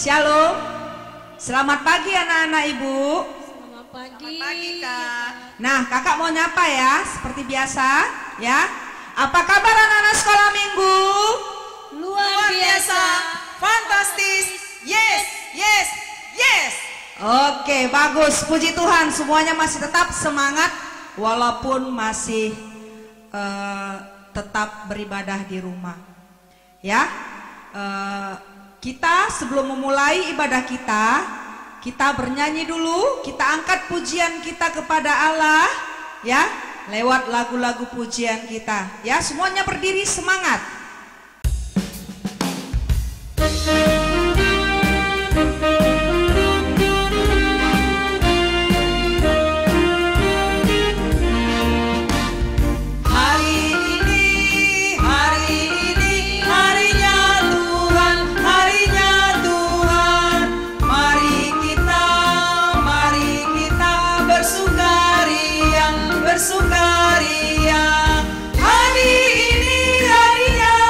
Shalom. Selamat pagi anak-anak Ibu. Selamat pagi. Selamat pagi Kak. Nah, kakak mau nyapa ya, seperti biasa ya. Apa kabar anak-anak sekolah minggu? Luar biasa. Fantastis. Yes, yes, yes. Oke, bagus. Puji Tuhan, semuanya masih tetap semangat walaupun masih tetap beribadah di rumah. Ya. Kita sebelum memulai ibadah kita bernyanyi dulu, kita angkat pujian kita kepada Allah ya, lewat lagu-lagu pujian kita. Ya, semuanya berdiri semangat. Bersukaria, hari ini harinya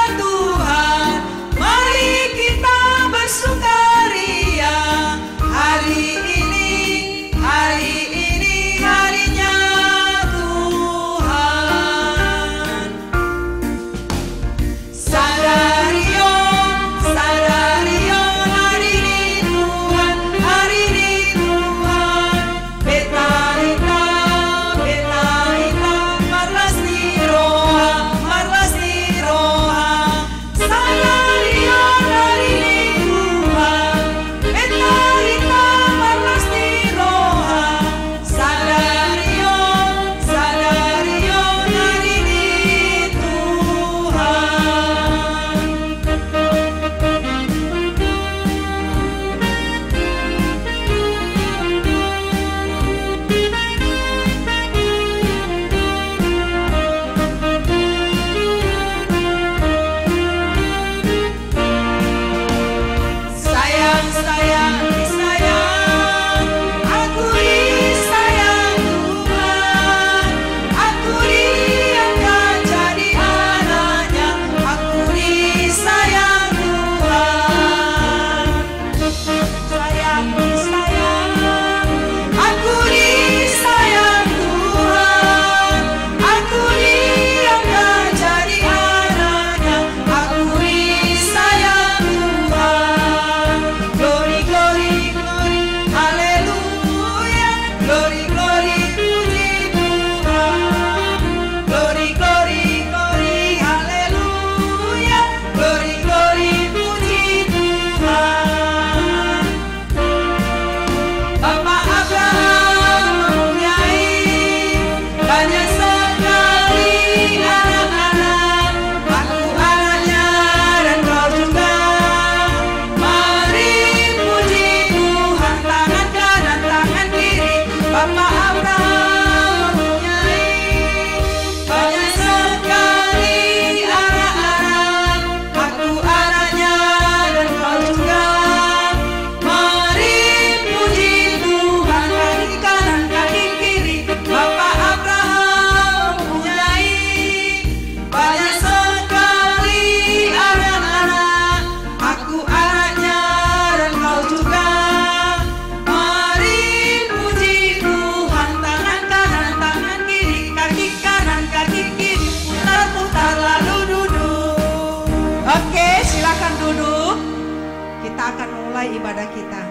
akan memulai ibadah kita.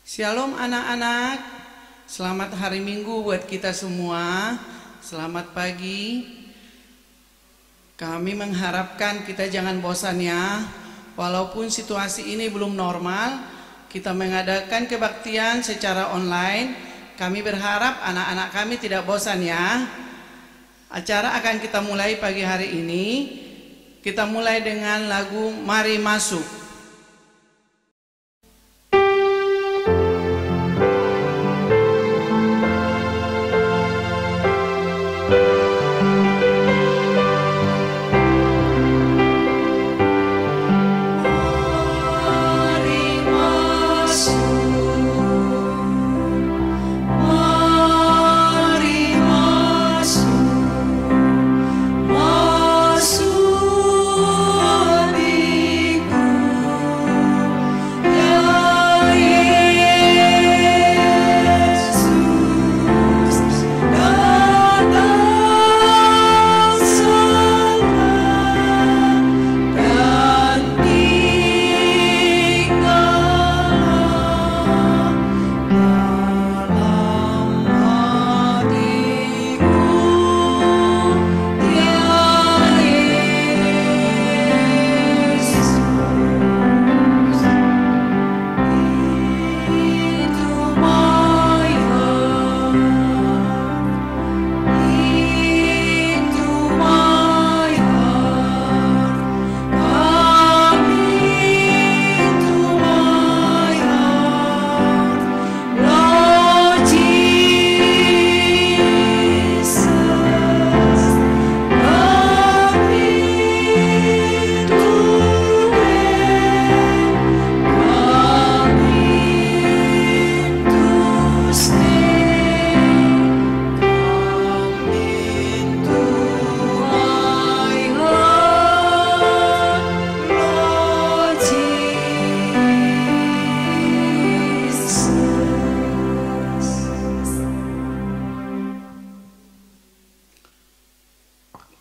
Shalom anak-anak, selamat hari Minggu buat kita semua. Selamat pagi. Kami mengharapkan kita jangan bosan ya. Walaupun situasi ini belum normal, kita mengadakan kebaktian secara online. Kami berharap anak-anak kami tidak bosan ya. Acara akan kita mulai pagi hari ini. Kita mulai dengan lagu Mari Masuk.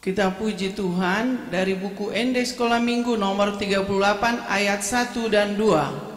Kita puji Tuhan dari buku Ende Sekolah Minggu nomor 38 ayat 1 dan 2. Oh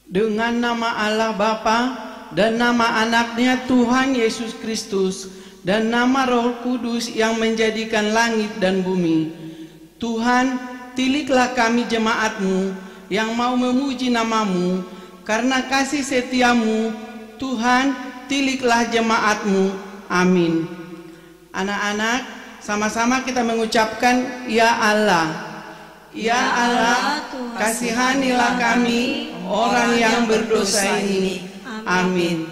Dengan nama Allah Bapa dan nama anaknya Tuhan Yesus Kristus dan nama Roh Kudus yang menjadikan langit dan bumi. Tuhan, tiliklah kami jemaat-Mu yang mau memuji nama-Mu. Karena kasih setiamu, Tuhan, tiliklah jemaat-Mu. Amin. Anak-anak, sama-sama kita mengucapkan, Ya Allah. Ya Allah, kasihanilah kami, orang yang berdosa ini. Amin.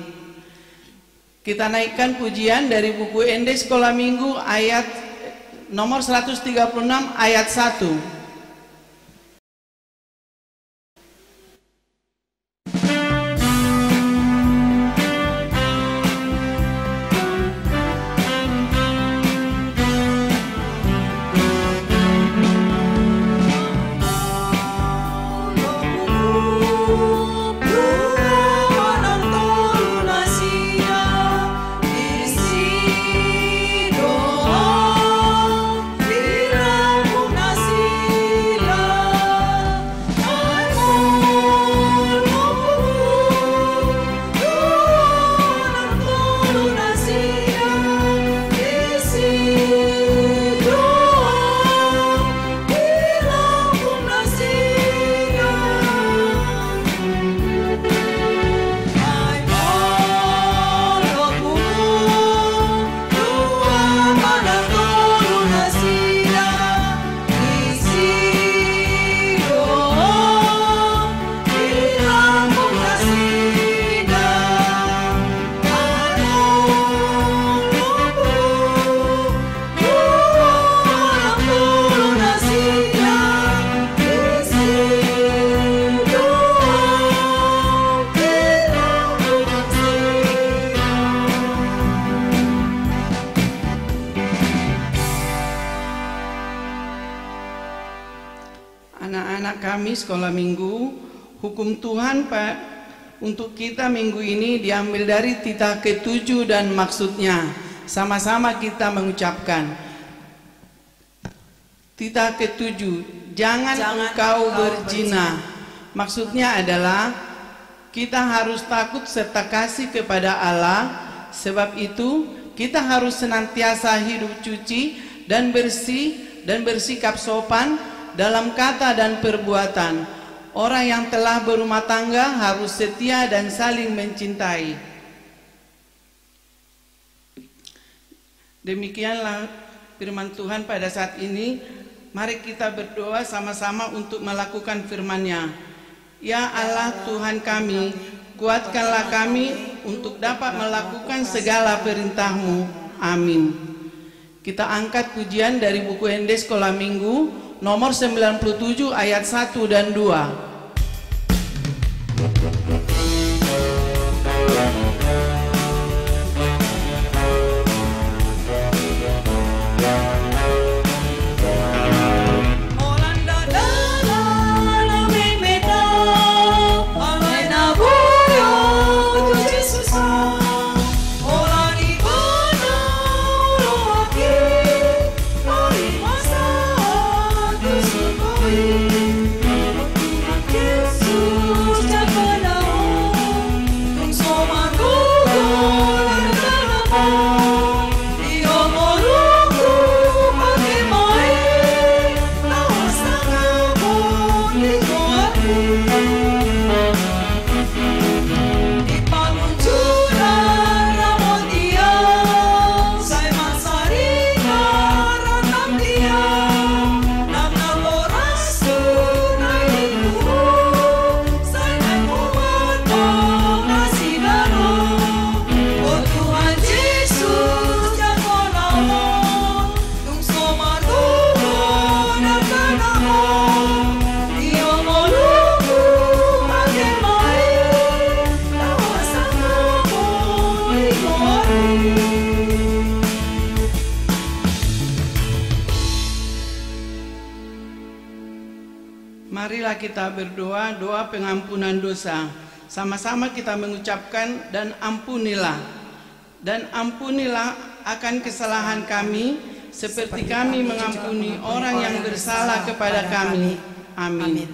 Kita naikkan pujian dari buku ND Sekolah Minggu ayat nomor 136 ayat 1. Anak-anak kami sekolah minggu, hukum Tuhan untuk kita minggu ini diambil dari titah ke-7 dan maksudnya. Sama-sama kita mengucapkan. Titah ke-7, jangan engkau berzina. Maksudnya adalah kita harus takut serta kasih kepada Allah. Sebab itu kita harus senantiasa hidup suci dan bersih dan bersikap sopan dalam kata dan perbuatan. Orang yang telah berumah tangga harus setia dan saling mencintai. Demikianlah firman Tuhan pada saat ini. Mari kita berdoa sama-sama untuk melakukan firman-Nya. Ya Allah Tuhan kami, kuatkanlah kami untuk dapat melakukan segala perintah-Mu. Amin. Kita angkat pujian dari buku ND Sekolah Minggu nomor 97 ayat 1 dan 2. Marilah kita berdoa, doa pengampunan dosa. Sama-sama kita mengucapkan, dan ampunilah. Dan ampunilah akan kesalahan kami, seperti kami mengampuni orang yang bersalah kepada kami. Amin.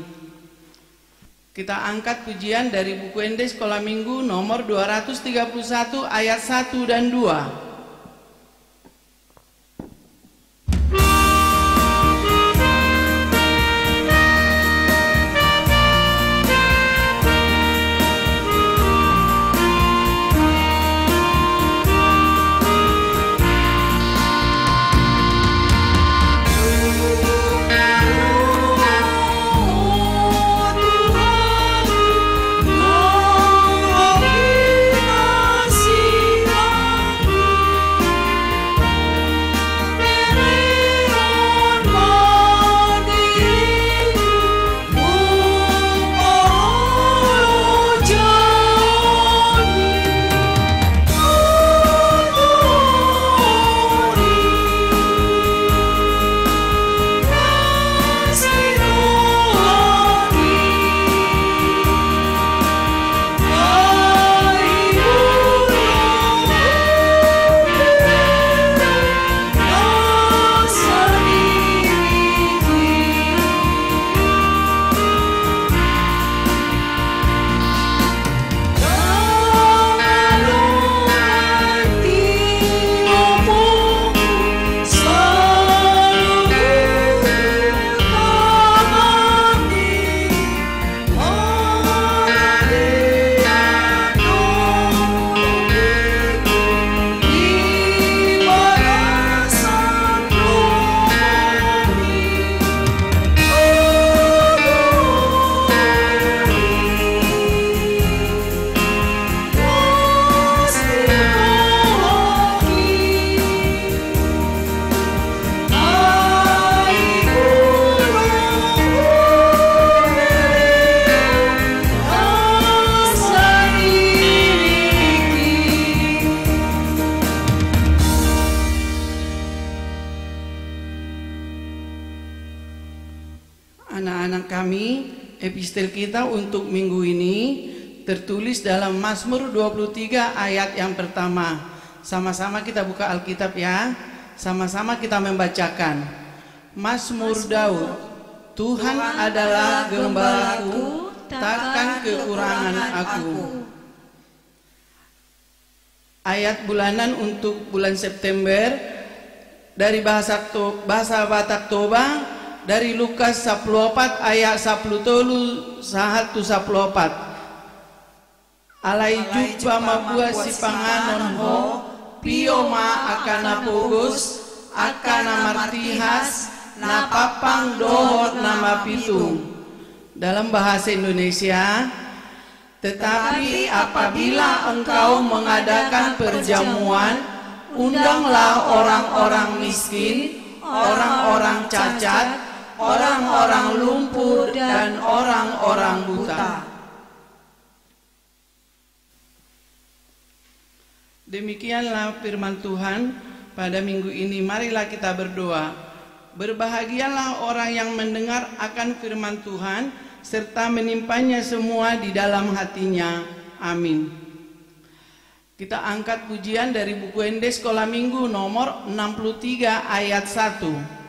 Kita angkat pujian dari buku Ende Sekolah Minggu nomor 231 ayat 1 dan 2. Anak-anak kami, epistel kita untuk minggu ini tertulis dalam Mazmur 23 ayat yang pertama. Sama-sama kita buka Alkitab ya. Sama-sama kita membacakan. Mazmur Daud. Tuhan adalah gembalaku, takkan kekurangan aku. Ayat bulanan untuk bulan September dari bahasa Batak Toba, dari Lukas 14 ayat 13 114. Alai jumpa mabua si panganon ho, pio ma akana pogus, akana martihas, napapang dohot nama pitung. Dalam bahasa Indonesia, tetapi apabila engkau mengadakan perjamuan, undanglah orang-orang miskin, orang-orang cacat, orang-orang lumpuh, dan orang-orang buta. Demikianlah firman Tuhan pada minggu ini. Marilah kita berdoa. Berbahagialah orang yang mendengar akan firman Tuhan serta menimpanya semua di dalam hatinya. Amin. Kita angkat pujian dari buku Ende Sekolah Minggu nomor 63 ayat 1. Oh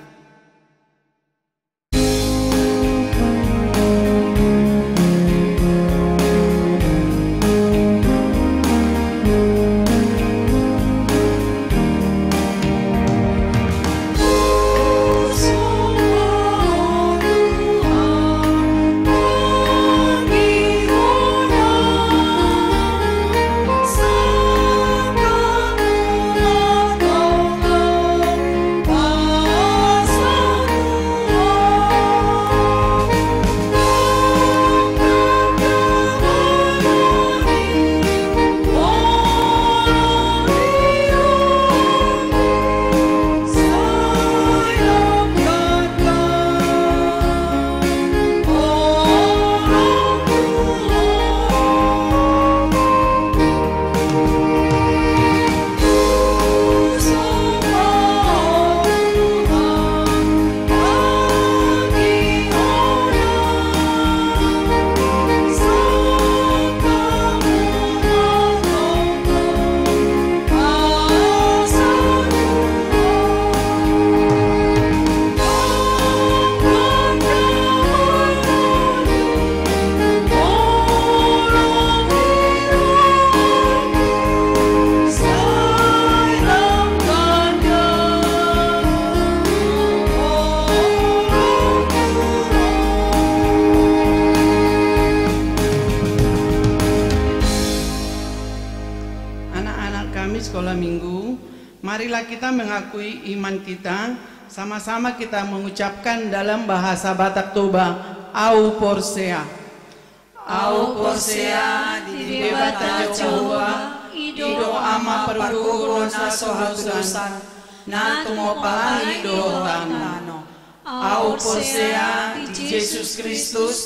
marilah kita mengakui iman kita. Sama-sama kita mengucapkan dalam bahasa Batak Toba, Au Porsea. Au Porsea di debata Jawa, ido ama perguruan nasohatusan, na tumopalangi dohotano. Au Porsea di Yesus Kristus,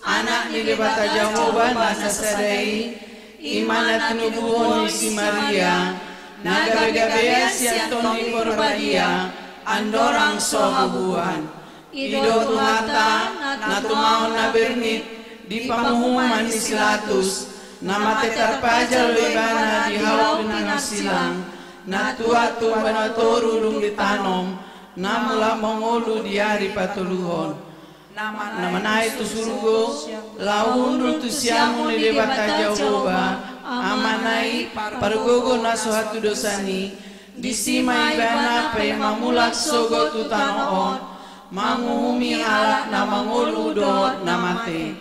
anak di debata Jawa nasasadai, imanat nubuhon si Maria, nagabegabea siatoni porbadia, andorang sohabuan. Ido tumata na tumaon na bernit di pamuhuman ni Silatus, na matetarpajal lebana di hawak ng silang, na tuatu banatoru lung ditanom, na mula mangulu di hari patuluhon. Namanay tu surugo, laundul tu siamu ni debata Jawa, amanay pargogo na suhatu dosani, disimay bana pay mamulak sogo tutanoon, manguhumi alak na manguludo na mate.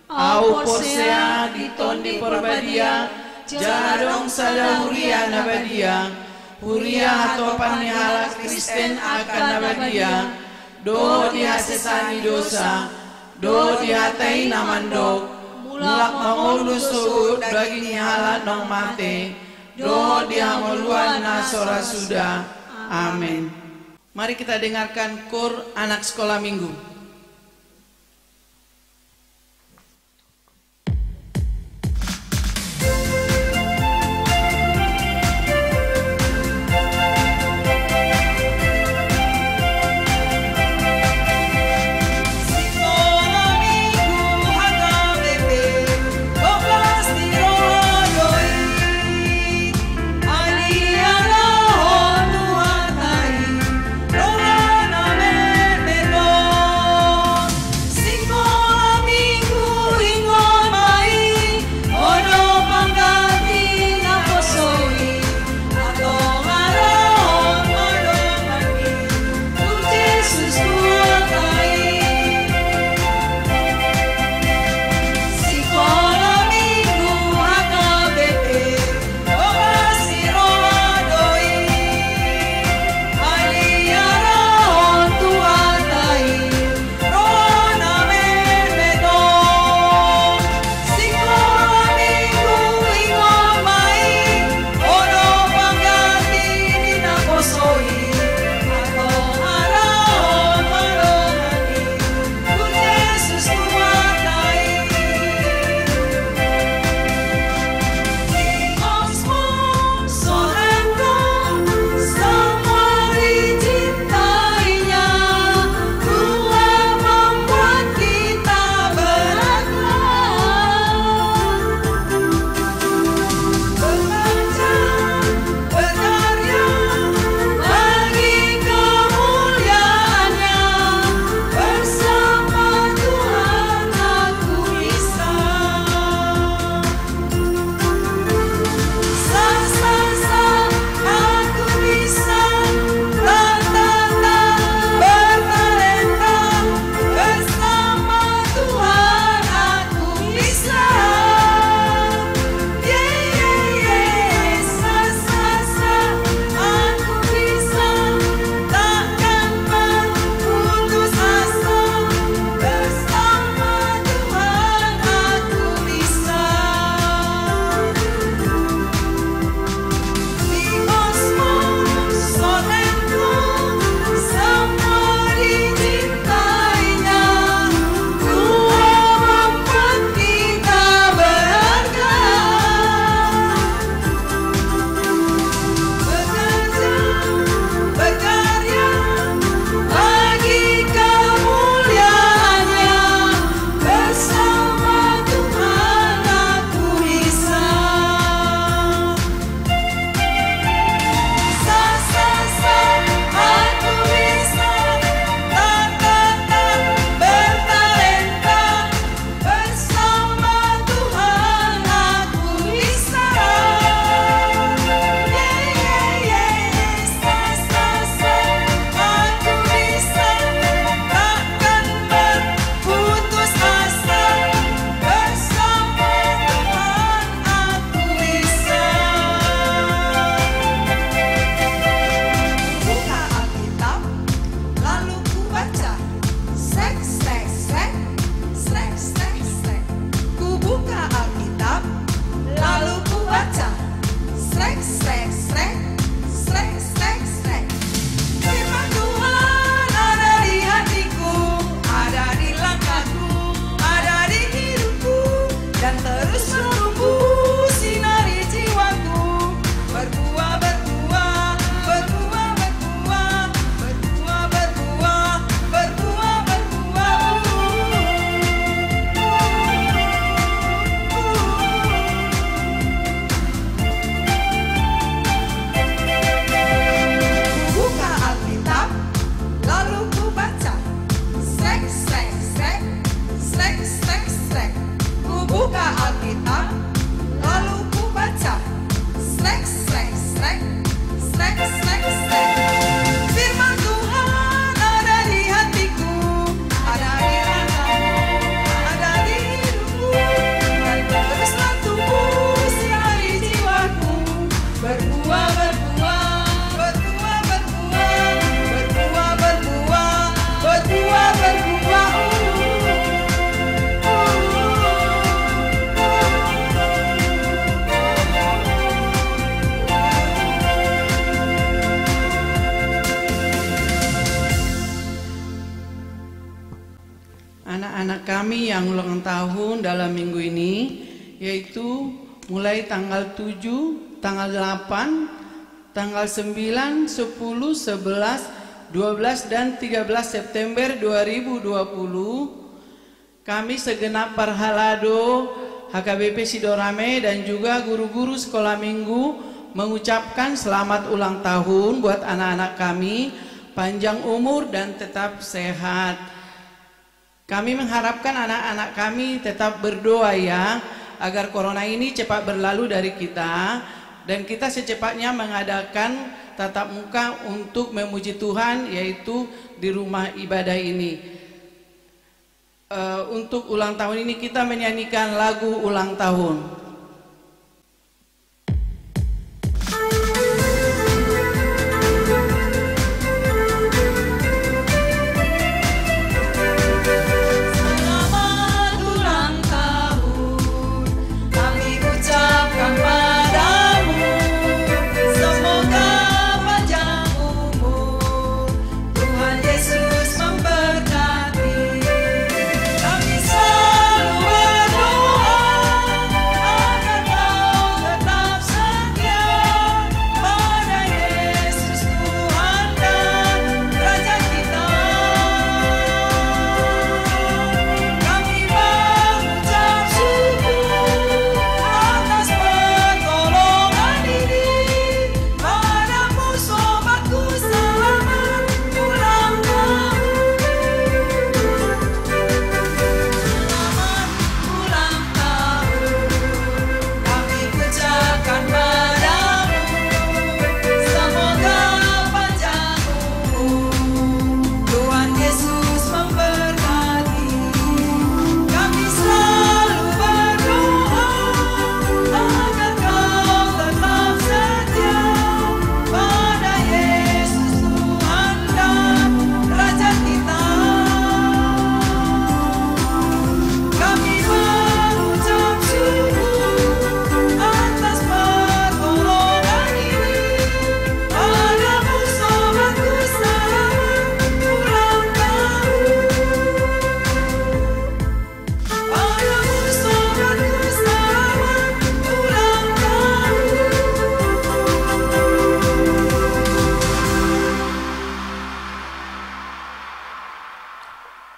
Au Porsea diton di porbadia, jadong sada huria na badia, huria hatopan ni halak Kristen akan na badia, do dihasesani dosa, do dihatai na mandok, mulak mangulus sogo daging halak nong mate, do dihamuluan na sora sudah. Amin. Mari kita dengarkan kor anak sekolah minggu. anak-anak kami yang ulang tahun dalam minggu ini, yaitu mulai tanggal 7, tanggal 8, tanggal 9, 10, 11, 12 dan 13 September 2020. Kami segenap Parhalado HKBP Sidorame dan juga guru-guru sekolah minggu mengucapkan selamat ulang tahun buat anak-anak kami, panjang umur dan tetap sehat. Kami mengharapkan anak-anak kami tetap berdoa ya, agar corona ini cepat berlalu dari kita dan kita secepatnya mengadakan tatap muka untuk memuji Tuhan, yaitu di rumah ibadah ini. Untuk ulang tahun ini kita menyanyikan lagu ulang tahun.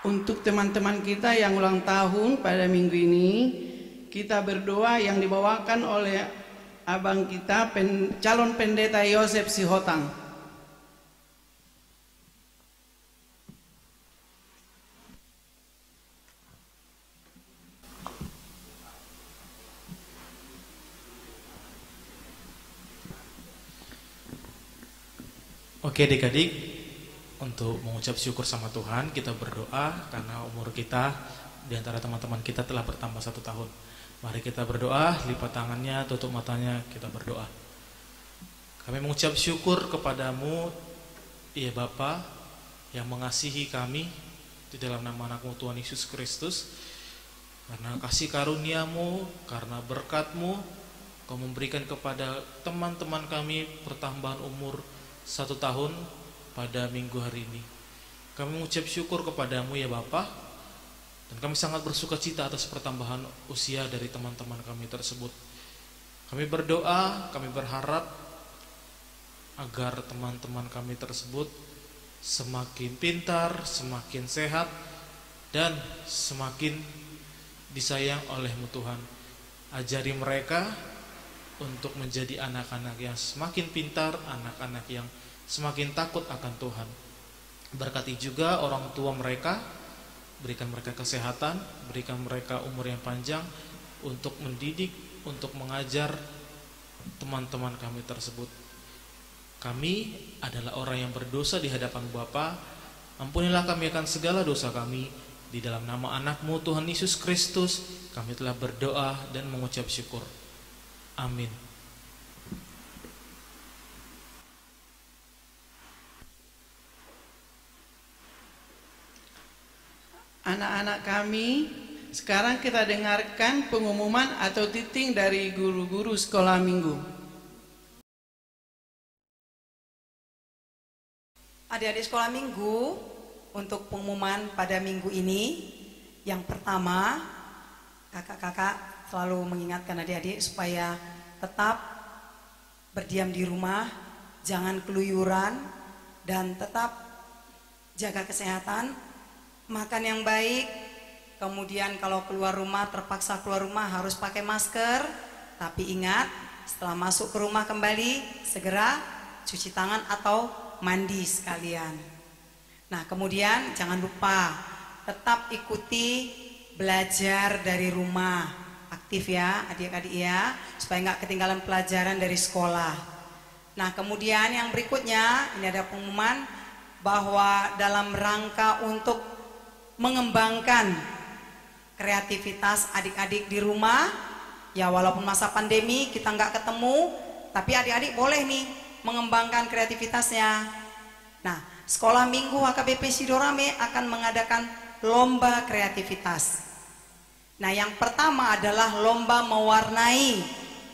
Untuk teman-teman kita yang ulang tahun pada minggu ini, kita berdoa yang dibawakan oleh abang kita, calon pendeta Yosef Sihotang. Oke adik-adik, untuk mengucap syukur sama Tuhan, kita berdoa karena umur kita di antara teman-teman kita telah bertambah 1 tahun. Mari kita berdoa, lipat tangannya, tutup matanya, kita berdoa. Kami mengucap syukur kepadamu, ya Bapa, yang mengasihi kami di dalam nama anak-Mu Tuhan Yesus Kristus. Karena kasih karuniamu, karena berkat-Mu, Kau memberikan kepada teman-teman kami pertambahan umur 1 tahun pada minggu hari ini. Kami mengucap syukur kepadamu ya Bapa, dan kami sangat bersuka cita atas pertambahan usia dari teman-teman kami tersebut. Kami berdoa, kami berharap agar teman-teman kami tersebut semakin pintar, semakin sehat, dan semakin disayang oleh-Mu Tuhan. Ajari mereka untuk menjadi anak-anak yang semakin pintar, anak-anak yang semakin takut akan Tuhan. Berkati juga orang tua mereka, berikan mereka kesehatan, berikan mereka umur yang panjang untuk mendidik, untuk mengajar teman-teman kami tersebut. Kami adalah orang yang berdosa di hadapan Bapa. Ampunilah kami akan segala dosa kami. Di dalam nama anak-Mu Tuhan Yesus Kristus, kami telah berdoa dan mengucap syukur. Amin. Anak-anak kami, sekarang kita dengarkan pengumuman atau titing dari guru-guru sekolah minggu. Adik-adik sekolah minggu, untuk pengumuman pada minggu ini, Yang pertama, kakak-kakak selalu mengingatkan adik-adik supaya tetap berdiam di rumah, jangan keluyuran, dan tetap jaga kesehatan, makan yang baik. Kemudian kalau keluar rumah, terpaksa keluar rumah harus pakai masker. Tapi ingat, setelah masuk ke rumah kembali, segera cuci tangan atau mandi sekalian. Nah, kemudian jangan lupa tetap ikuti belajar dari rumah. Aktif ya adik-adik ya, supaya nggak ketinggalan pelajaran dari sekolah. Nah, kemudian yang berikutnya, ini ada pengumuman bahwa dalam rangka untuk mengembangkan kreativitas adik-adik di rumah, ya walaupun masa pandemi kita nggak ketemu, tapi adik-adik boleh nih mengembangkan kreativitasnya. Nah, Sekolah Minggu HKBP Sidorame akan mengadakan lomba kreativitas. Nah, yang pertama adalah lomba mewarnai.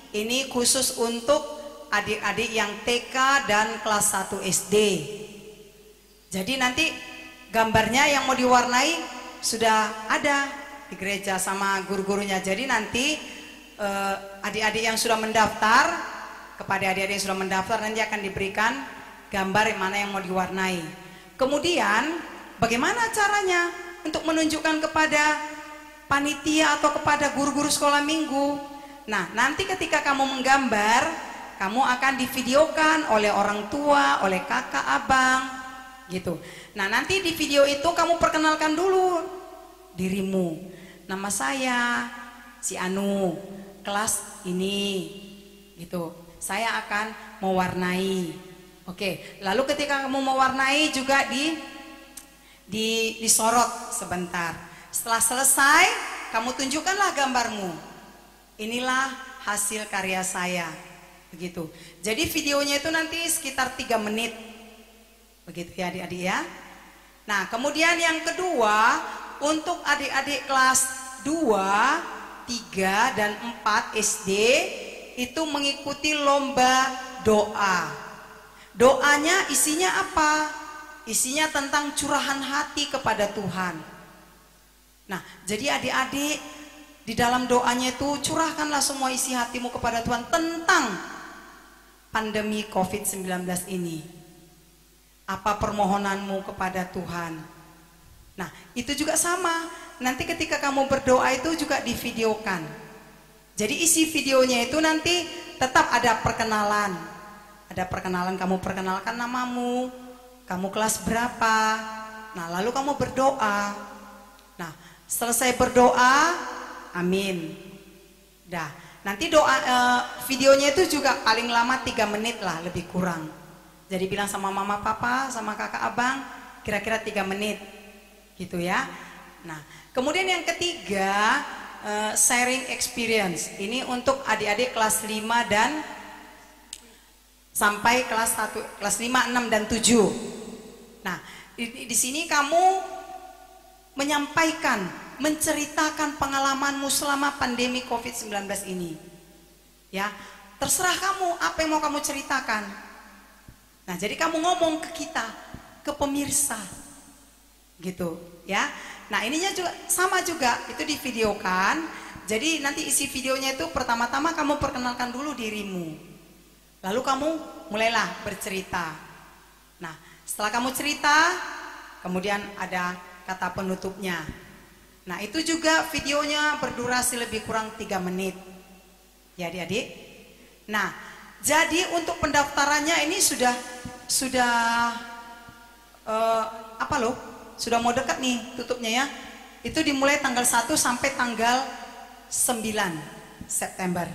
Ini khusus untuk adik-adik yang TK dan kelas 1 SD. Jadi nanti gambarnya yang mau diwarnai sudah ada di gereja sama guru-gurunya. Jadi nanti adik-adik yang sudah mendaftar, kepada adik-adik yang sudah mendaftar nanti akan diberikan gambar yang mana yang mau diwarnai. Kemudian bagaimana caranya untuk menunjukkan kepada panitia atau kepada guru-guru sekolah minggu? Nah, nanti ketika kamu menggambar, kamu akan divideokan oleh orang tua, oleh kakak, abang, gitu. Nah, nanti di video itu kamu perkenalkan dulu dirimu. Nama saya si Anu, kelas ini, gitu. Saya akan mewarnai. Oke, lalu ketika kamu mewarnai juga disorot sebentar. Setelah selesai, kamu tunjukkanlah gambarmu. Inilah hasil karya saya. Begitu. Jadi videonya itu nanti sekitar 3 menit. Begitu ya adik-adik ya. Nah, kemudian yang kedua, untuk adik-adik kelas 2, 3, dan 4 SD itu mengikuti lomba doa. Doanya isinya apa? Isinya tentang curahan hati kepada Tuhan. Nah, jadi adik-adik di dalam doanya itu curahkanlah semua isi hatimu kepada Tuhan tentang pandemi COVID-19 ini. Apa permohonanmu kepada Tuhan? Nah, itu juga sama. Nanti ketika kamu berdoa itu juga divideokan. Jadi isi videonya itu nanti tetap ada perkenalan. Ada perkenalan, kamu perkenalkan namamu, kamu kelas berapa. Nah, lalu kamu berdoa. Nah, selesai berdoa, amin. Dah, nanti videonya itu juga paling lama 3 menit lah, lebih kurang. Jadi bilang sama mama papa, sama kakak abang, kira-kira 3 menit, gitu ya. Nah, kemudian yang ketiga, sharing experience. Ini untuk adik-adik kelas 5 dan sampai kelas 1, kelas 5, 6, dan 7. Nah, di sini kamu menyampaikan, menceritakan pengalamanmu selama pandemi COVID-19 ini. Ya, terserah kamu apa yang mau kamu ceritakan. Nah, jadi kamu ngomong ke kita, ke pemirsa. Gitu, ya. Nah, ininya juga sama juga, itu divideokan. Jadi nanti isi videonya itu pertama-tama kamu perkenalkan dulu dirimu. Lalu kamu mulailah bercerita. Nah, setelah kamu cerita, kemudian ada kata penutupnya. Nah, itu juga videonya berdurasi lebih kurang 3 menit. Ya adik-adik. Nah, jadi untuk pendaftarannya ini sudah apa loh? Sudah mau dekat nih tutupnya ya. Itu dimulai tanggal 1 sampai tanggal 9 September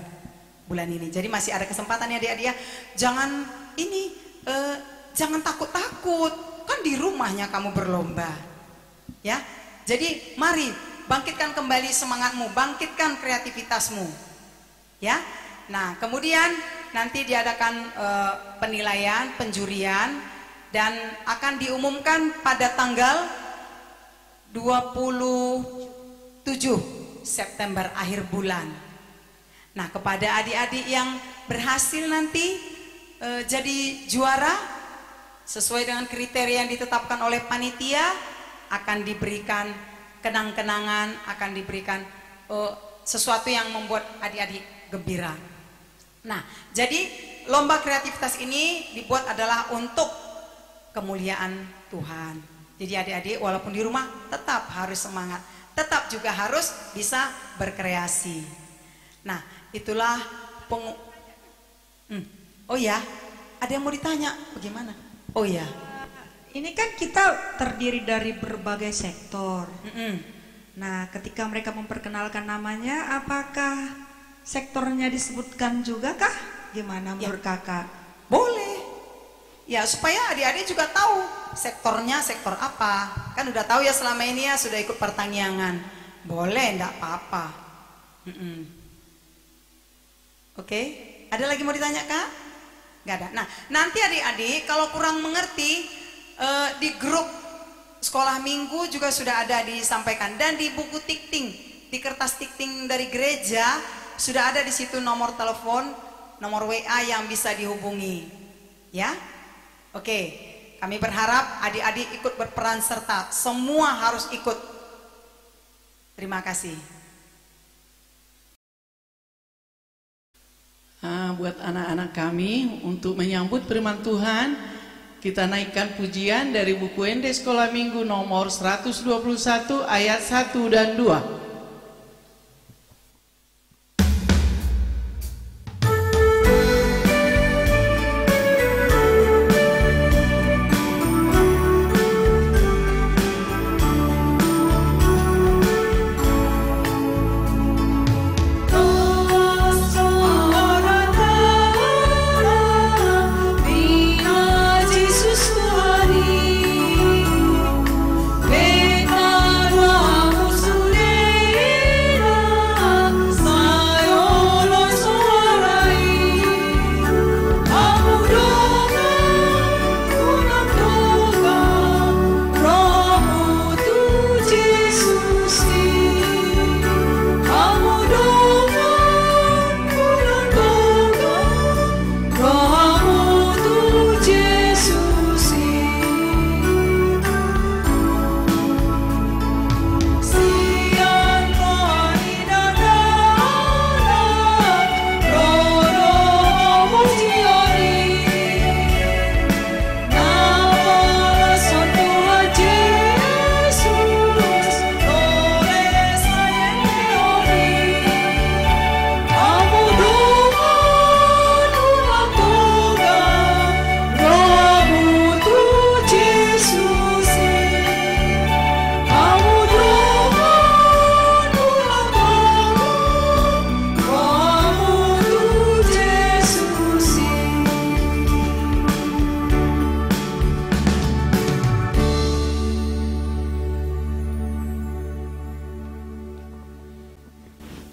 bulan ini. Jadi masih ada kesempatan ya adik-adik ya. Jangan jangan takut-takut. Kan di rumahnya kamu berlomba. Ya. Jadi mari bangkitkan kembali semangatmu, bangkitkan kreativitasmu. Ya. Nah, kemudian nanti diadakan penilaian, penjurian, dan akan diumumkan pada tanggal 27 September akhir bulan. Nah, kepada adik-adik yang berhasil nanti jadi juara sesuai dengan kriteria yang ditetapkan oleh panitia, akan diberikan kenang-kenangan, akan diberikan sesuatu yang membuat adik-adik gembira. Nah, jadi lomba kreativitas ini dibuat adalah untuk kemuliaan Tuhan. Jadi adik-adik walaupun di rumah tetap harus semangat, tetap juga harus bisa berkreasi. Nah, itulah oh ya, ada yang mau ditanya bagaimana? Oh ya, Ini kan kita terdiri dari berbagai sektor. Nah, ketika mereka memperkenalkan namanya, apakah sektornya disebutkan juga kah? Gimana menurut kakak? boleh. Ya, supaya adik-adik juga tahu sektornya sektor apa. Kan udah tahu ya selama ini ya sudah ikut pertanian. Boleh, enggak apa-apa. Oke, ada lagi mau ditanya kak? Nggak ada. Nah, nanti adik-adik kalau kurang mengerti di grup sekolah minggu juga sudah ada disampaikan, dan di buku tikting, di kertas tikting dari gereja sudah ada di situ nomor telepon, nomor WA yang bisa dihubungi. Ya, oke. Kami berharap adik-adik ikut berperan serta, semua harus ikut. Terima kasih. Buat anak-anak kami untuk menyambut firman Tuhan, kita naikkan pujian dari buku ND Sekolah Minggu nomor 121 ayat 1 dan 2.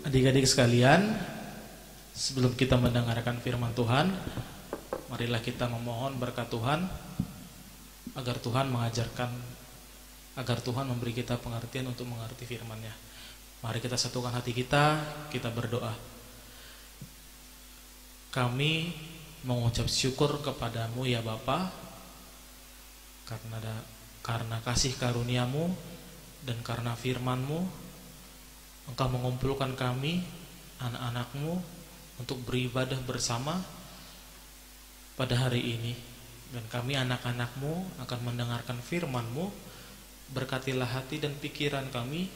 Adik-adik sekalian, sebelum kita mendengarkan firman Tuhan, marilah kita memohon berkat Tuhan agar Tuhan mengajarkan, agar Tuhan memberi kita pengertian untuk mengerti firman-Nya. Mari kita satukan hati kita berdoa. Kami mengucap syukur kepadamu ya Bapa, karena kasih karunia-Mu dan karena firman-Mu, Engkau mengumpulkan kami, anak-anak-Mu, untuk beribadah bersama pada hari ini. Dan kami anak-anak-Mu akan mendengarkan firman-Mu. Berkatilah hati dan pikiran kami,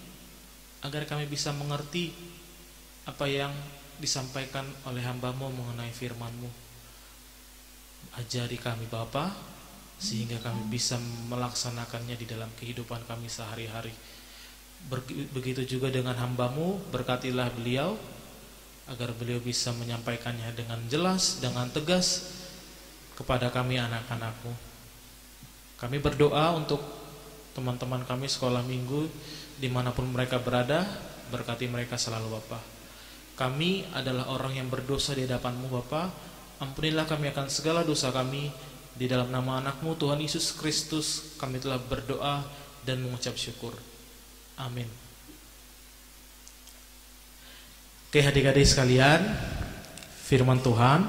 agar kami bisa mengerti apa yang disampaikan oleh hamba-Mu mengenai firman-Mu. Ajari kami Bapa, sehingga kami bisa melaksanakannya di dalam kehidupan kami sehari-hari. Begitu juga dengan hamba-Mu, berkatilah beliau agar beliau bisa menyampaikannya dengan jelas, dengan tegas kepada kami anak-anak-Mu. Kami berdoa untuk teman-teman kami sekolah minggu dimanapun mereka berada, berkati mereka selalu Bapa. Kami adalah orang yang berdosa di hadapan-Mu Bapa. Ampunilah kami akan segala dosa kami. Di dalam nama anak-Mu Tuhan Yesus Kristus kami telah berdoa dan mengucap syukur. Amin. Oke adik-adik sekalian, firman Tuhan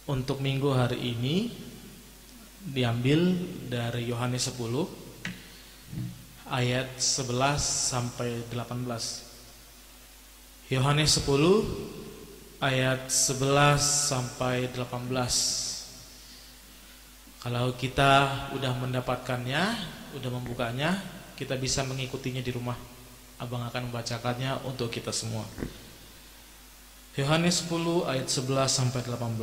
untuk minggu hari ini diambil dari Yohanes 10 ayat 11 sampai 18. Yohanes 10 ayat 11 sampai 18. Kalau kita udah mendapatkannya, udah membukanya, kita bisa mengikutinya di rumah. Abang akan membacakannya untuk kita semua. Yohanes 10 ayat 11 sampai 18.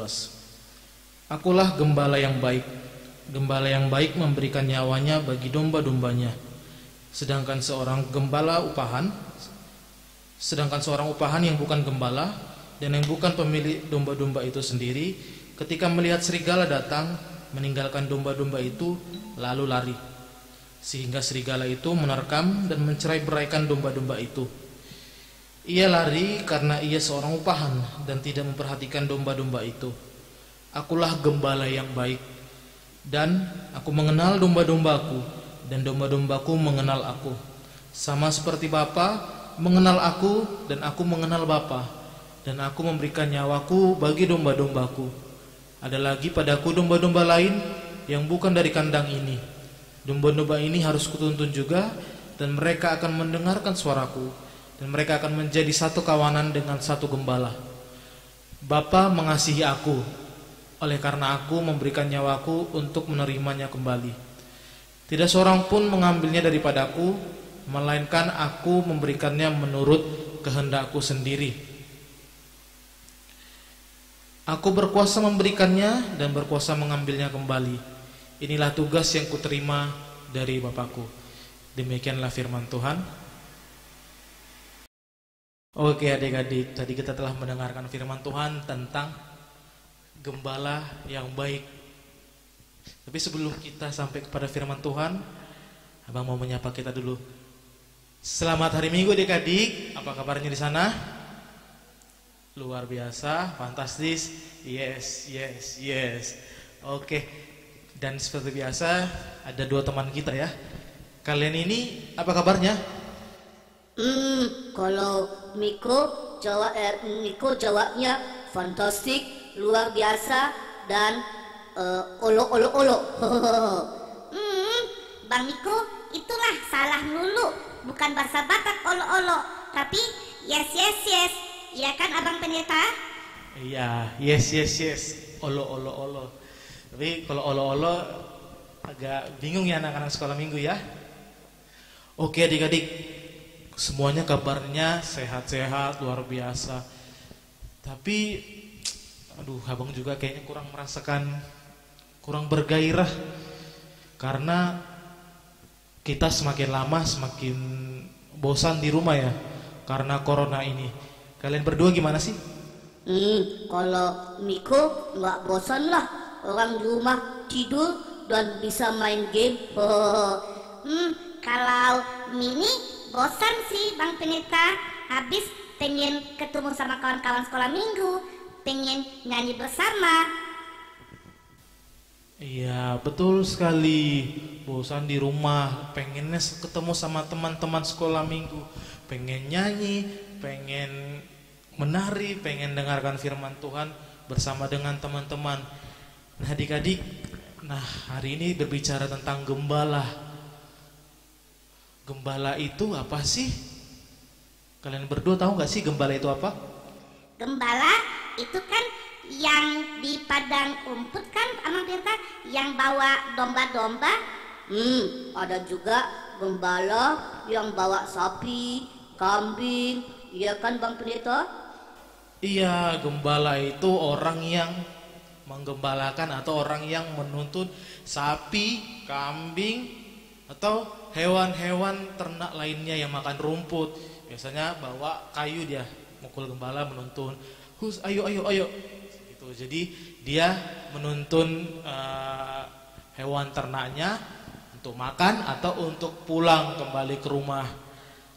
Akulah gembala yang baik. Gembala yang baik memberikan nyawanya bagi domba-dombanya. Sedangkan seorang upahan yang bukan gembala dan yang bukan pemilik domba-domba itu sendiri, ketika melihat serigala datang, meninggalkan domba-domba itu lalu lari, sehingga serigala itu menerkam dan mencerai-beraikan domba-domba itu. Ia lari karena ia seorang upahan dan tidak memperhatikan domba-domba itu. Akulah gembala yang baik, dan aku mengenal domba-dombaku, dan domba-dombaku mengenal aku. Sama seperti Bapa mengenal aku, dan aku mengenal Bapa, dan aku memberikan nyawaku bagi domba-dombaku. Ada lagi padaku domba-domba lain yang bukan dari kandang ini. Domba-domba ini harus kutuntun juga, dan mereka akan mendengarkan suaraku, dan mereka akan menjadi satu kawanan dengan satu gembala. Bapa mengasihi aku, oleh karena aku memberikan nyawaku untuk menerimanya kembali. Tidak seorang pun mengambilnya daripadaku, melainkan aku memberikannya menurut kehendakku sendiri. Aku berkuasa memberikannya dan berkuasa mengambilnya kembali. Inilah tugas yang kuterima dari Bapakku. Demikianlah firman Tuhan. Oke adik-adik, tadi kita telah mendengarkan firman Tuhan tentang gembala yang baik. Tapi sebelum kita sampai kepada firman Tuhan, Abang mau menyapa kita dulu. Selamat hari Minggu adik-adik. Apa kabarnya di sana? Luar biasa, fantastis. Yes. Oke. Dan seperti biasa ada dua teman kita ya. Kalian ini apa kabarnya? Kalau Miko jawabnya fantastik, luar biasa, dan olo. Bang Miko, itulah salah lulu, bukan bahasa Batak olo, tapi yes. Iya kan Abang Pendeta? Iya, yes. Olo. Tapi kalau olo agak bingung ya anak-anak sekolah minggu ya. Oke adik-adik, semuanya kabarnya sehat-sehat, luar biasa. Tapi Abang juga kayaknya kurang bergairah, karena kita semakin lama semakin bosan di rumah ya, karena corona ini. Kalian berdua gimana sih? Kalau Miko nggak bosan lah, orang di rumah tidur dan bisa main game. Kalau Mini bosan sih Bang Pendeta, habis pengen ketemu sama kawan-kawan sekolah minggu, pengen nyanyi bersama. Iya betul sekali, bosan di rumah, pengennya ketemu sama teman-teman sekolah minggu, pengen nyanyi, pengen menari, pengen dengarkan firman Tuhan bersama dengan teman-teman. Nah adik-adik, hari ini berbicara tentang gembala. Gembala itu apa sih? Kalian berdua tahu gak sih gembala itu apa? Gembala itu kan yang di padang rumput kan, Abang Pendeta, yang bawa domba-domba. Ada juga gembala yang bawa sapi, kambing, iya kan Bang Pendeta? Iya, gembala itu orang yang menggembalakan atau orang yang menuntun sapi, kambing, atau hewan-hewan ternak lainnya yang makan rumput. Biasanya bawa kayu, dia mukul gembala, menuntun, ayo gitu. Jadi dia menuntun hewan ternaknya untuk makan atau untuk pulang kembali ke rumah.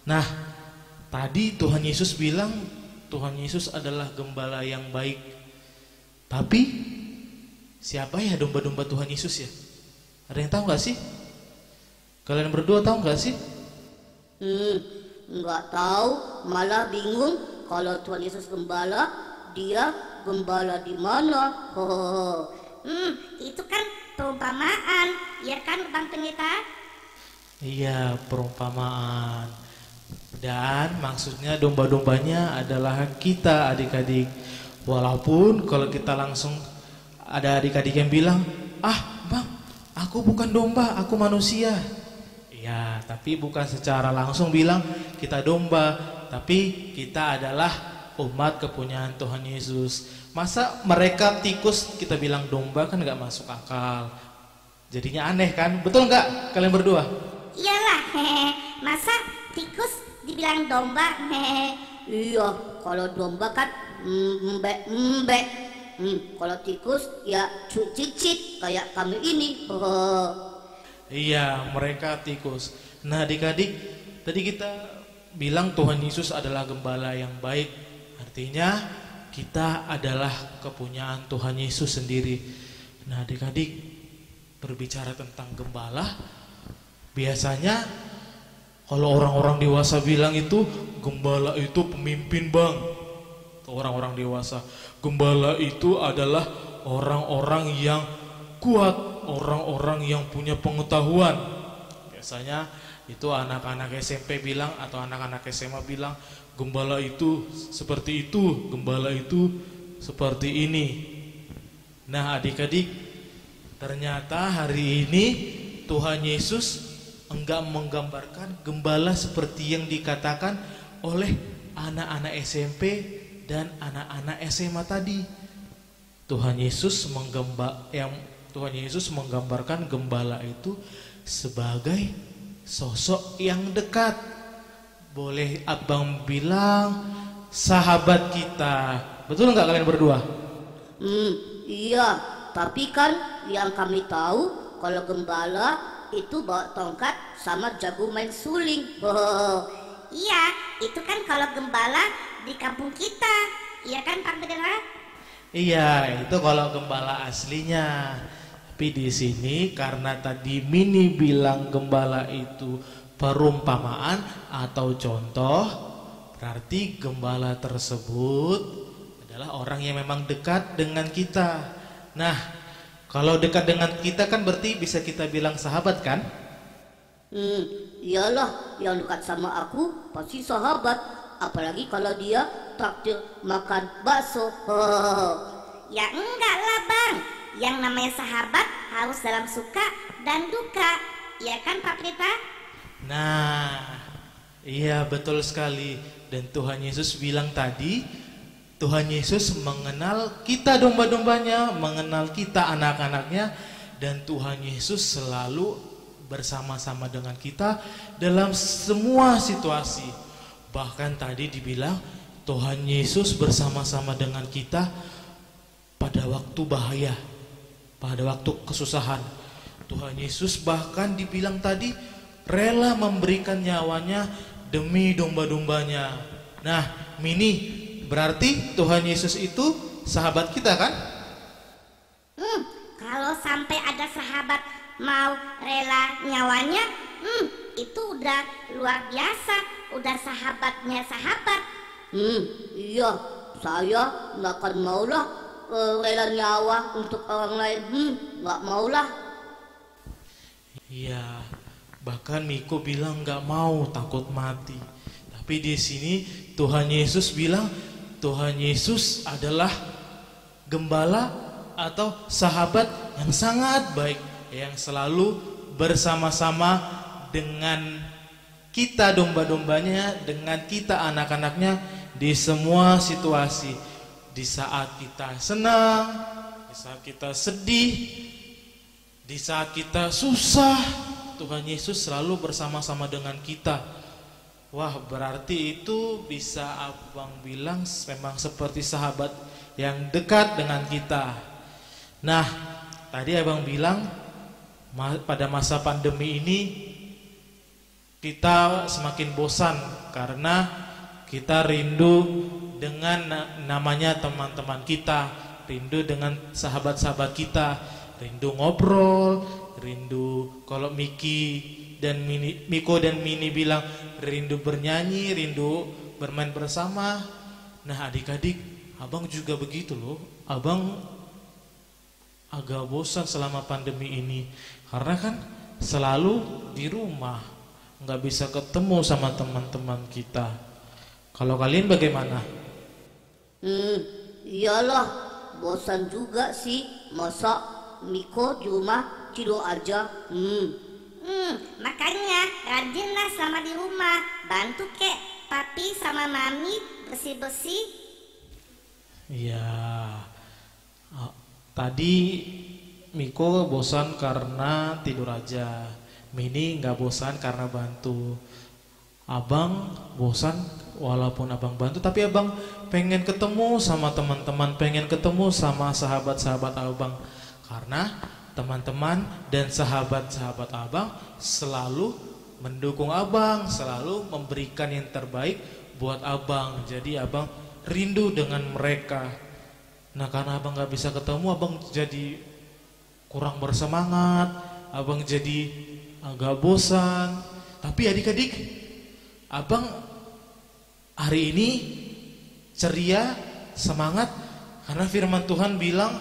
Nah, tadi Tuhan Yesus bilang Tuhan Yesus adalah gembala yang baik. Tapi siapa ya domba-domba Tuhan Yesus ya? Ada yang tahu gak sih? Kalian berdua tahu gak sih? Nggak tahu, malah bingung. Kalau Tuhan Yesus gembala, dia gembala di mana? Itu kan perumpamaan, ya kan Bang Pendeta? Iya, perumpamaan. Dan maksudnya domba-dombanya adalah kita adik-adik. Walaupun kalau kita langsung ada adik-adik yang bilang, "Ah, Bang, aku bukan domba, aku manusia." Ya, tapi bukan secara langsung bilang kita domba, tapi kita adalah umat kepunyaan Tuhan Yesus. Masa mereka tikus kita bilang domba, kan gak masuk akal. Jadinya aneh kan? Betul gak kalian berdua? Iyalah, masa tikus dibilang domba? Iya, kalau domba kan embe. Kalau tikus ya cicit kayak kami ini. Iya, mereka tikus. Nah, adik-adik, tadi kita bilang Tuhan Yesus adalah gembala yang baik. Artinya kita adalah kepunyaan Tuhan Yesus sendiri. Nah, adik-adik, berbicara tentang gembala, biasanya kalau orang-orang dewasa bilang itu gembala itu pemimpin, Bang. Orang-orang dewasa, gembala itu adalah orang-orang yang kuat, orang-orang yang punya pengetahuan. Biasanya itu anak-anak SMP bilang atau anak-anak SMA bilang gembala itu seperti itu, gembala itu seperti ini. Nah, adik-adik, ternyata hari ini Tuhan Yesus enggak menggambarkan gembala seperti yang dikatakan oleh anak-anak SMP dan anak-anak SMA tadi. Tuhan Yesus menggambarkan gembala itu sebagai sosok yang dekat. Boleh abang bilang sahabat kita. Betul nggak kalian berdua? Iya, tapi kan yang kami tahu kalau gembala itu bawa tongkat sama jago main suling. Iya, itu kan kalau gembala di kampung kita. Iya kan Pak Pendeta? Iya, itu kalau gembala aslinya. Tapi di sini karena tadi Mini bilang gembala itu perumpamaan atau contoh, berarti gembala tersebut adalah orang yang memang dekat dengan kita. Nah, kalau dekat dengan kita kan berarti bisa kita bilang sahabat kan? Iyalah, yang dekat sama aku pasti sahabat. Apalagi kalau dia traktir makan bakso. Ya enggak lah Bang. Yang namanya sahabat harus dalam suka dan duka. Iya kan Pak Pendeta? Nah, iya betul sekali. Dan Tuhan Yesus bilang tadi, Tuhan Yesus mengenal kita domba-dombanya, mengenal kita anak-anaknya, dan Tuhan Yesus selalu bersama-sama dengan kita dalam semua situasi. Bahkan tadi dibilang Tuhan Yesus bersama-sama dengan kita pada waktu bahaya, pada waktu kesusahan. Tuhan Yesus bahkan dibilang tadi rela memberikan nyawanya demi domba-dombanya. Nah, Mini, berarti Tuhan Yesus itu sahabat kita kan? Kalau sampai ada sahabat mau rela nyawanya, itu udah luar biasa, udah sahabatnya sahabat. Iya, saya nggak akan maulah rela nyawa untuk orang lain. Nggak maulah. Iya, bahkan Miko bilang nggak mau, takut mati. Tapi di sini Tuhan Yesus bilang Tuhan Yesus adalah gembala atau sahabat yang sangat baik, yang selalu bersama-sama dengan kita domba-dombanya, dengan kita anak-anaknya di semua situasi. Di saat kita senang, di saat kita sedih, di saat kita susah, Tuhan Yesus selalu bersama-sama dengan kita. Wah, berarti itu bisa abang bilang memang seperti sahabat yang dekat dengan kita. Nah, tadi abang bilang pada masa pandemi ini kita semakin bosan karena kita rindu dengan namanya teman-teman kita, rindu dengan sahabat-sahabat kita, rindu ngobrol, rindu kalau Miko dan Mini bilang rindu bernyanyi, rindu bermain bersama. Nah, adik-adik, abang juga begitu loh. Abang agak bosan selama pandemi ini karena kan selalu di rumah. nggak bisa ketemu sama teman-teman kita. Kalau kalian bagaimana? Iyalah, bosan juga sih. Masa Miko di rumah tidur aja. Makanya rajinlah selama di rumah. Bantu kek papi sama mami bersih-bersih. Iya. Tadi Miko bosan karena tidur aja. Mini nggak bosan karena bantu. Abang bosan walaupun abang bantu, tapi abang pengen ketemu sama teman-teman, pengen ketemu sama sahabat-sahabat abang. Karena teman-teman dan sahabat-sahabat abang selalu mendukung abang, selalu memberikan yang terbaik buat abang. Jadi abang rindu dengan mereka. Nah, karena abang gak bisa ketemu, abang jadi kurang bersemangat, abang jadi agak bosan. Tapi adik-adik, abang hari ini ceria, semangat, karena firman Tuhan bilang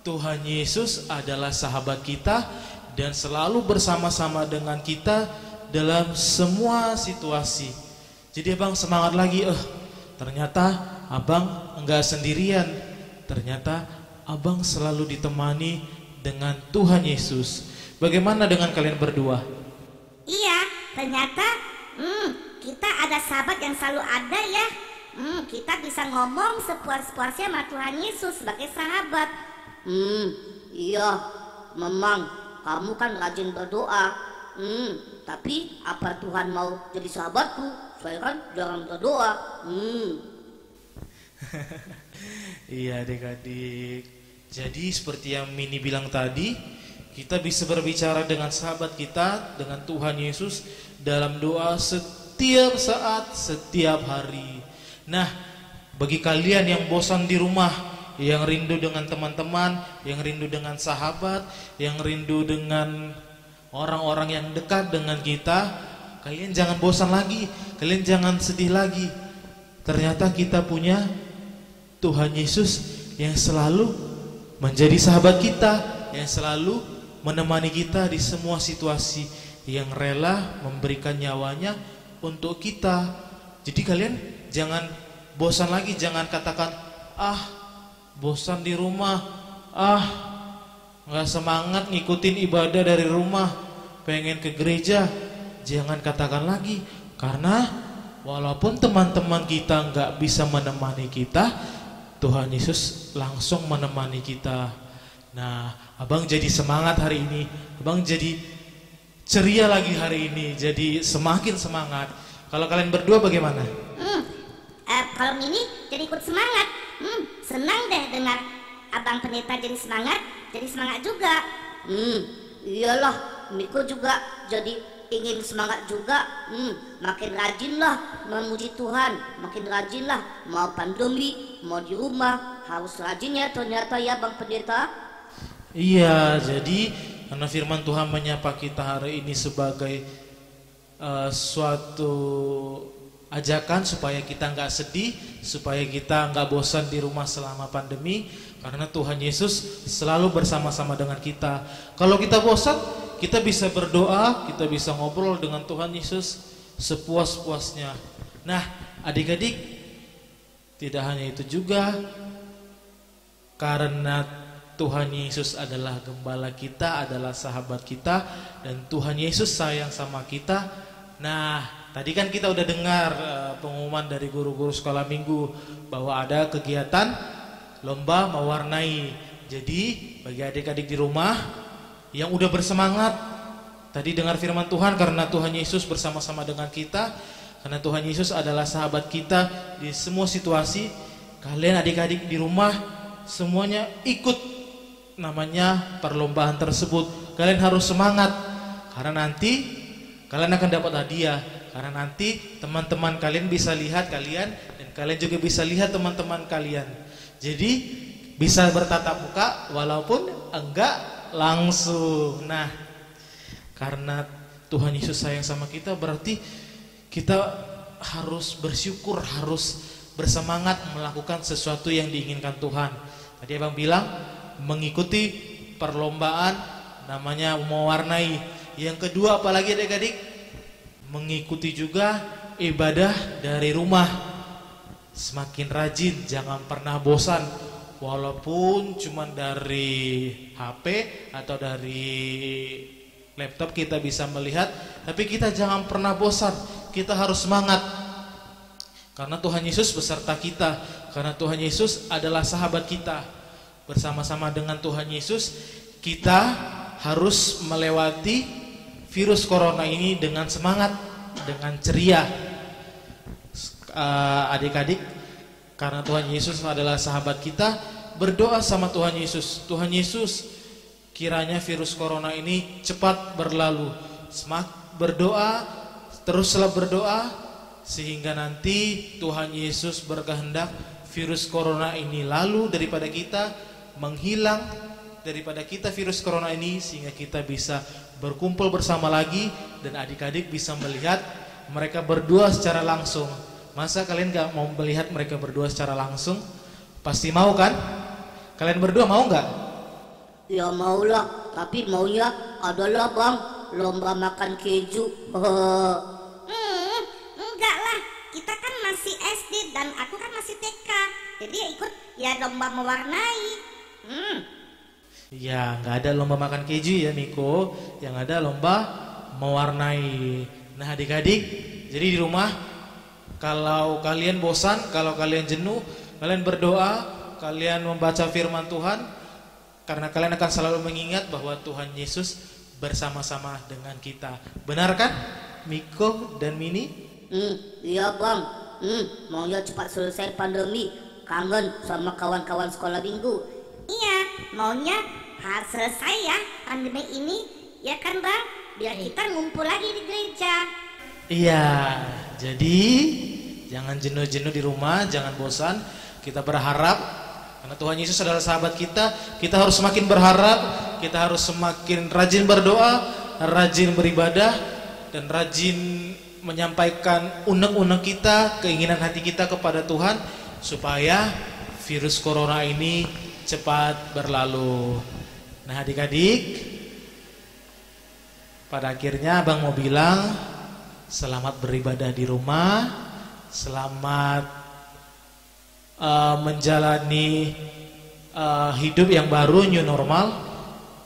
Tuhan Yesus adalah sahabat kita dan selalu bersama-sama dengan kita dalam semua situasi. Jadi abang semangat lagi. Ternyata abang enggak sendirian. Ternyata abang selalu ditemani dengan Tuhan Yesus. Bagaimana dengan kalian berdua? Iya, ternyata kita ada sahabat yang selalu ada ya. Kita bisa ngomong sepuas-puasnya sama Tuhan Yesus sebagai sahabat. Iya, memang kamu kan rajin berdoa. Tapi apa Tuhan mau jadi sahabatku? Saya kan jarang berdoa. Iya adik-adik. Jadi seperti yang Mini bilang tadi, kita bisa berbicara dengan sahabat kita, dengan Tuhan Yesus dalam doa setiap saat, setiap hari. Nah, bagi kalian yang bosan di rumah, yang rindu dengan teman-teman, yang rindu dengan sahabat, yang rindu dengan orang-orang yang dekat dengan kita, kalian jangan bosan lagi, kalian jangan sedih lagi. Ternyata kita punya Tuhan Yesus yang selalu menjadi sahabat kita, yang selalu menemani kita di semua situasi, yang rela memberikan nyawanya untuk kita. Jadi kalian jangan bosan lagi, jangan katakan bosan di rumah, nggak semangat ngikutin ibadah dari rumah, pengen ke gereja. Jangan katakan lagi, karena walaupun teman-teman kita nggak bisa menemani kita, Tuhan Yesus langsung menemani kita. Nah, abang jadi semangat hari ini, abang jadi ceria lagi hari ini, jadi semakin semangat. Kalau kalian berdua bagaimana? Kalau Mini jadi ikut semangat. Senang deh dengar abang pendeta jadi semangat juga. Iyalah, Miko juga jadi ingin semangat juga. Makin rajinlah memuji Tuhan, makin rajinlah. Mau pandemi, mau di rumah, harus rajin ya ternyata ya Bang Pendeta. Iya, jadi karena firman Tuhan menyapa kita hari ini sebagai suatu ajakan supaya kita nggak sedih, supaya kita nggak bosan di rumah selama pandemi, karena Tuhan Yesus selalu bersama-sama dengan kita. Kalau kita bosan, kita bisa berdoa, kita bisa ngobrol dengan Tuhan Yesus sepuas-puasnya. Nah, adik-adik, tidak hanya itu juga, karena Tuhan Yesus adalah gembala kita, adalah sahabat kita, dan Tuhan Yesus sayang sama kita. Nah, tadi kan kita udah dengar pengumuman dari guru-guru sekolah minggu bahwa ada kegiatan lomba mewarnai. Jadi bagi adik-adik di rumah yang udah bersemangat, tadi dengar firman Tuhan, karena Tuhan Yesus bersama-sama dengan kita, karena Tuhan Yesus adalah sahabat kita di semua situasi. Kalian adik-adik di rumah semuanya ikut namanya perlombaan tersebut. Kalian harus semangat, karena nanti kalian akan dapat hadiah. Karena nanti teman-teman kalian bisa lihat kalian, dan kalian juga bisa lihat teman-teman kalian. Jadi bisa bertatap muka walaupun enggak langsung. Nah, karena Tuhan Yesus sayang sama kita, berarti kita harus bersyukur, harus bersemangat melakukan sesuatu yang diinginkan Tuhan. Tadi abang bilang mengikuti perlombaan namanya mewarnai. Yang kedua apalagi adik-adik? mengikuti juga ibadah dari rumah. Semakin rajin, jangan pernah bosan. Walaupun cuma dari HP atau dari laptop kita bisa melihat, tapi kita jangan pernah bosan. Kita harus semangat. Karena Tuhan Yesus beserta kita. Karena Tuhan Yesus adalah sahabat kita. Bersama-sama dengan Tuhan Yesus, kita harus melewati virus corona ini dengan semangat, dengan ceria. Adik-adik, karena Tuhan Yesus adalah sahabat kita, berdoa sama Tuhan Yesus. Tuhan Yesus, kiranya virus corona ini cepat berlalu. Berdoa, teruslah berdoa, sehingga nanti Tuhan Yesus berkehendak virus corona ini lalu daripada kita, menghilang daripada kita virus corona ini, sehingga kita bisa berkumpul bersama lagi dan adik-adik bisa melihat mereka berdua secara langsung. Masa kalian gak mau melihat mereka berdua secara langsung? Pasti mau kan? Kalian berdua mau gak? Ya maulah, tapi maunya adalah bang lomba makan keju. Enggak lah, kita kan masih SD dan aku kan masih TK. Jadi ya ikut ya lomba mewarnai. Ya gak ada lomba makan keju ya Miko. Yang ada lomba mewarnai. Nah adik-adik, jadi di rumah kalau kalian bosan, kalau kalian jenuh, kalian berdoa, kalian membaca firman Tuhan, karena kalian akan selalu mengingat bahwa Tuhan Yesus bersama-sama dengan kita. Benar kan Miko dan Mini? Iya bang, maunya cepat selesai pandemi. Kangen sama kawan-kawan sekolah minggu. Iya, maunya harus selesai ya pandemi ini. Ya kan bang, biar kita ngumpul lagi di gereja. Iya, jadi jangan jenuh-jenuh di rumah, jangan bosan. Kita berharap, karena Tuhan Yesus adalah sahabat kita, kita harus semakin berharap, kita harus semakin rajin berdoa, rajin beribadah, dan rajin menyampaikan unek-unek kita, keinginan hati kita kepada Tuhan, supaya virus corona ini cepat berlalu. Nah adik-adik, pada akhirnya Abang mau bilang, selamat beribadah di rumah, selamat menjalani hidup yang baru, new normal.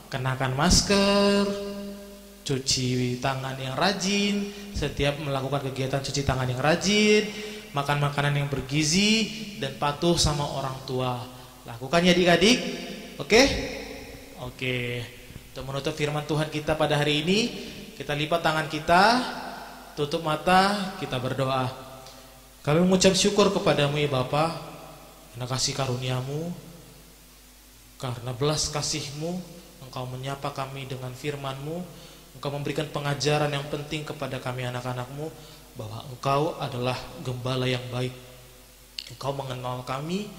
Kenakan masker, cuci tangan yang rajin, setiap melakukan kegiatan cuci tangan yang rajin, makan makanan yang bergizi, dan patuh sama orang tua. Lakukan ya adik-adik. Oke? Oke. Untuk menutup firman Tuhan kita pada hari ini, kita lipat tangan kita, tutup mata, kita berdoa. Kami mengucap syukur kepadamu ya Bapa, karena kasih karuniamu, karena belas kasihmu, Engkau menyapa kami dengan firman-Mu, Engkau memberikan pengajaran yang penting kepada kami anak-anak-Mu, bahwa Engkau adalah gembala yang baik. Engkau mengenal kami,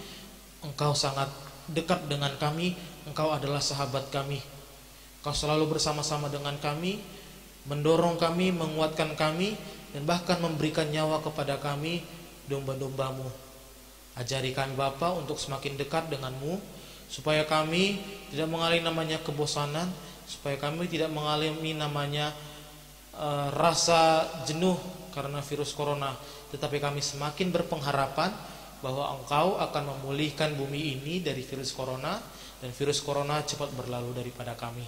Engkau sangat dekat dengan kami, Engkau adalah sahabat kami. Engkau selalu bersama-sama dengan kami, mendorong kami, menguatkan kami, dan bahkan memberikan nyawa kepada kami, domba-dombamu. Ajari kami Bapa untuk semakin dekat denganmu, supaya kami tidak mengalami namanya kebosanan, supaya kami tidak mengalami namanya rasa jenuh karena virus corona, tetapi kami semakin berpengharapan bahwa Engkau akan memulihkan bumi ini dari virus corona, dan virus corona cepat berlalu daripada kami.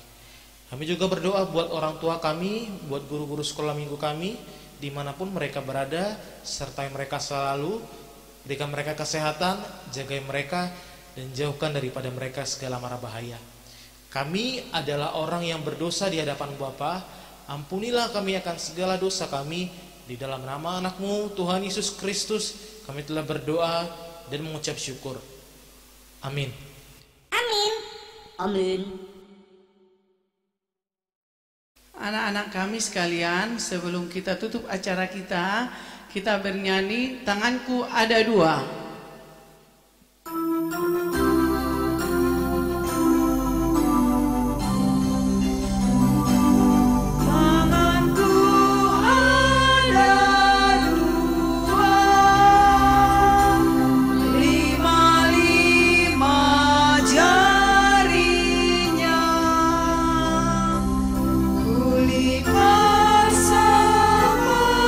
Kami juga berdoa buat orang tua kami, buat guru-guru sekolah minggu kami, dimanapun mereka berada, sertai mereka selalu, berikan mereka kesehatan, jaga mereka, dan jauhkan daripada mereka segala mara bahaya. Kami adalah orang yang berdosa di hadapan Bapa, ampunilah kami akan segala dosa kami, di dalam nama anak-Mu Tuhan Yesus Kristus, kami telah berdoa dan mengucap syukur. Amin. Amin. Amin. Anak-anak kami sekalian, sebelum kita tutup acara kita, kita bernyanyi Tanganku Ada Dua. Kulipat sama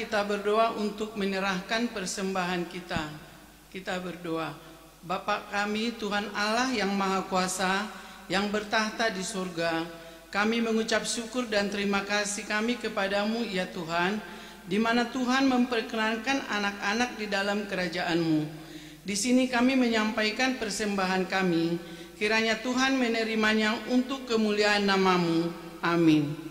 kita berdoa untuk menyerahkan persembahan kita. Kita berdoa. Bapa kami, Tuhan Allah yang Maha Kuasa, yang bertahta di surga, kami mengucap syukur dan terima kasih kami kepadamu ya Tuhan, di mana Tuhan memperkenankan anak-anak di dalam kerajaan-Mu. Di sini kami menyampaikan persembahan kami, kiranya Tuhan menerimanya untuk kemuliaan nama-Mu. Amin.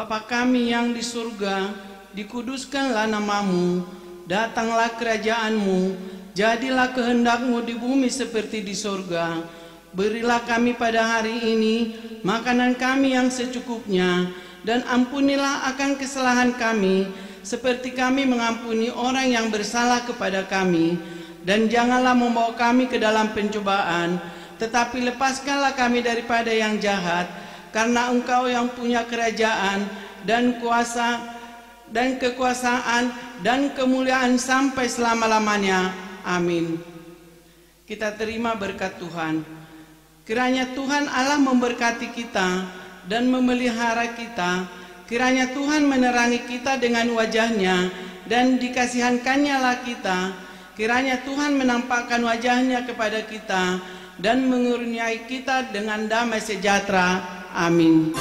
Bapa kami yang di surga, dikuduskanlah nama-Mu, datanglah kerajaan-Mu, jadilah kehendak-Mu di bumi seperti di surga. Berilah kami pada hari ini makanan kami yang secukupnya, dan ampunilah akan kesalahan kami, seperti kami mengampuni orang yang bersalah kepada kami. Dan janganlah membawa kami ke dalam pencobaan, tetapi lepaskanlah kami daripada yang jahat, karena Engkau yang punya kerajaan dan kuasa dan kekuasaan dan kemuliaan sampai selama-lamanya. Amin. Kita terima berkat Tuhan. Kiranya Tuhan Allah memberkati kita dan memelihara kita. Kiranya Tuhan menerangi kita dengan wajah-Nya dan dikasihankannya lah kita. Kiranya Tuhan menampakkan wajah-Nya kepada kita dan mengaruniai kita dengan damai sejahtera. Amin.